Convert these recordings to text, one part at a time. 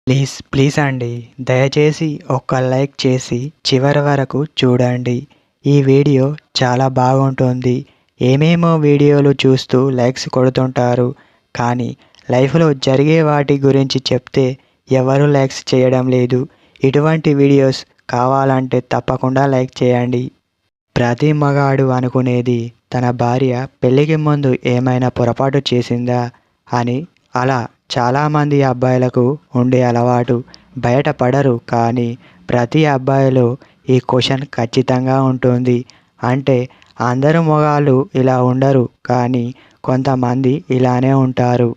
Please please అండి, దయచేసి ఒక్క లైక్ చేసి చివరి వరకు చూడండి. ఈ వీడియో చాలా బాగుంటుంది. ఏమేమో వీడియోలు చూస్తూ లైక్స్ కొడుతుంటారు, కానీ లైఫ్లో జరిగే వాటి గురించి చెప్తే ఎవరు లైక్స్ చేయడం లేదు. ఇటువంటి వీడియోస్ కావాలంటే తప్పకుండా లైక్ చేయండి. ప్రతి మగాడు అనుకునేది తన భార్య పెళ్ళికి ముందు ఏమైనా పొరపాటు చేసిందా అని. అలా చాలామంది అబ్బాయిలకు ఉండే అలవాటు. బయటపడరు, కానీ ప్రతి అబ్బాయిలో ఈ క్వశ్చన్ ఖచ్చితంగా ఉంటుంది. అంటే అందరు మగాళ్ళు ఇలా ఉండరు, కానీ కొంతమంది ఇలానే ఉంటారు.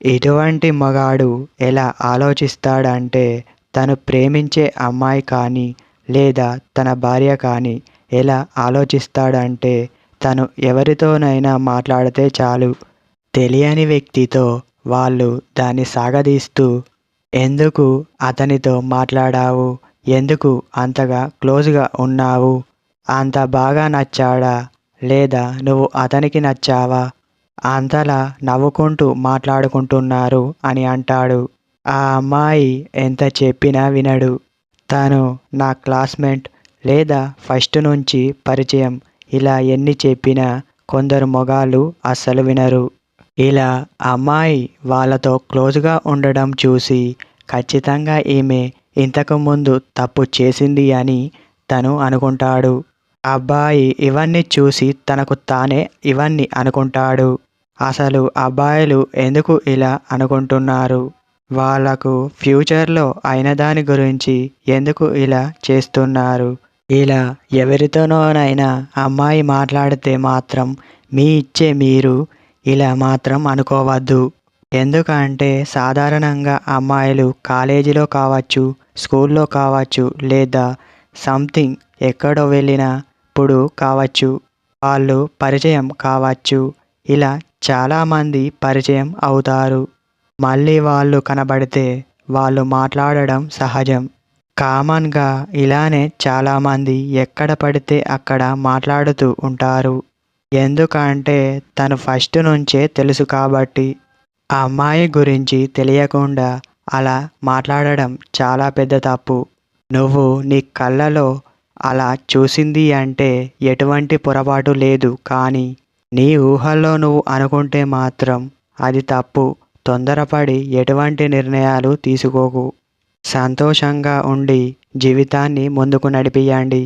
ఇటువంటి మగాడు ఎలా ఆలోచిస్తాడంటే, తను ప్రేమించే అమ్మాయి కానీ లేదా తన భార్య కానీ ఎలా ఆలోచిస్తాడంటే, తను ఎవరితోనైనా మాట్లాడితే చాలు, తెలియని వ్యక్తితో వాళ్ళు దాన్ని సాగదీస్తూ, ఎందుకు అతనితో మాట్లాడావు, ఎందుకు అంతగా క్లోజ్గా ఉన్నావు, అంత బాగా నచ్చాడా, లేదా నువ్వు అతనికి నచ్చావా, అంతలా నవ్వుకుంటూ మాట్లాడుకుంటున్నారు అని అంటాడు. ఆ అమ్మాయి ఎంత చెప్పినా వినడు. తను నా క్లాస్మేట్ లేదా ఫస్ట్ నుంచి పరిచయం, ఇలా ఎన్ని చెప్పినా కొందరు మొగాళ్ళు అస్సలు వినరు. ఇలా అమ్మాయి వాళ్ళతో క్లోజ్గా ఉండడం చూసి ఖచ్చితంగా ఈమె ఇంతకు ముందు తప్పు చేసింది అని తను అనుకుంటాడు. అబ్బాయి ఇవన్నీ చూసి తనకు తానే ఇవన్నీ అనుకుంటాడు. అసలు అబ్బాయిలు ఎందుకు ఇలా అనుకుంటున్నారు, వాళ్ళకు ఫ్యూచర్లో అయిన దాని గురించి ఎందుకు ఇలా చేస్తున్నారు. ఇలా ఎవరితోనైనా అమ్మాయి మాట్లాడితే మాత్రం మీ ఇచ్చే మీరు ఇలా మాత్రం అనుకోవద్దు. ఎందుకంటే సాధారణంగా అమ్మాయిలు కాలేజీలో కావచ్చు, స్కూల్లో కావచ్చు, లేదా సంథింగ్ ఎక్కడో వెళ్ళినప్పుడు కావచ్చు, వాళ్ళు పరిచయం కావచ్చు. ఇలా చాలామంది పరిచయం అవుతారు. మళ్ళీ వాళ్ళు కనబడితే వాళ్ళు మాట్లాడడం సహజం. కామన్గా ఇలానే చాలామంది ఎక్కడ పడితే అక్కడ మాట్లాడుతూ ఉంటారు. ఎందుకంటే తను ఫస్ట్ నుంచే తెలుసు కాబట్టి. ఆ అమ్మాయి గురించి తెలియకుండా అలా మాట్లాడడం చాలా పెద్ద తప్పు. నువ్వు నీ కళ్ళలో అలా చూసింది అంటే ఎటువంటి పొరపాటు లేదు, కానీ నీ ఊహల్లో నువ్వు అనుకుంటే మాత్రం అది తప్పు. తొందరపడి ఎటువంటి నిర్ణయాలు తీసుకోకు. సంతోషంగా ఉండి జీవితాన్ని ముందుకు నడిపియండి.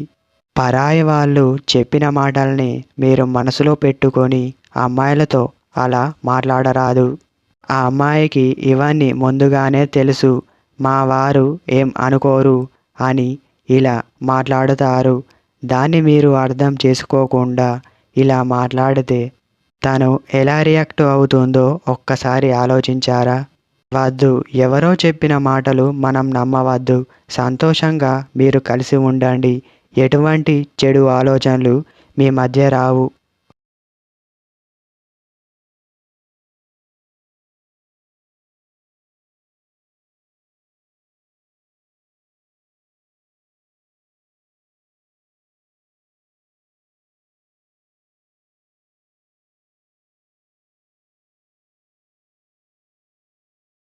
పరాయి వాళ్ళు చెప్పిన మాటల్ని మీరు మనసులో పెట్టుకొని అమ్మాయిలతో అలా మాట్లాడరాదు. ఆ అమ్మాయికి ఇవన్నీ ముందుగానే తెలుసు, మా వారు ఏం అనుకోరు అని ఇలా మాట్లాడుతారు. దాన్ని మీరు అర్థం చేసుకోకుండా ఇలా మాట్లాడితే తను ఎలా రియాక్ట్ అవుతుందో ఒక్కసారి ఆలోచించారా? వద్దు, ఎవరో చెప్పిన మాటలు మనం నమ్మవద్దు. సంతోషంగా మీరు కలిసి ఉండండి. ఎటువంటి చెడు ఆలోచనలు మీ మధ్య రావు.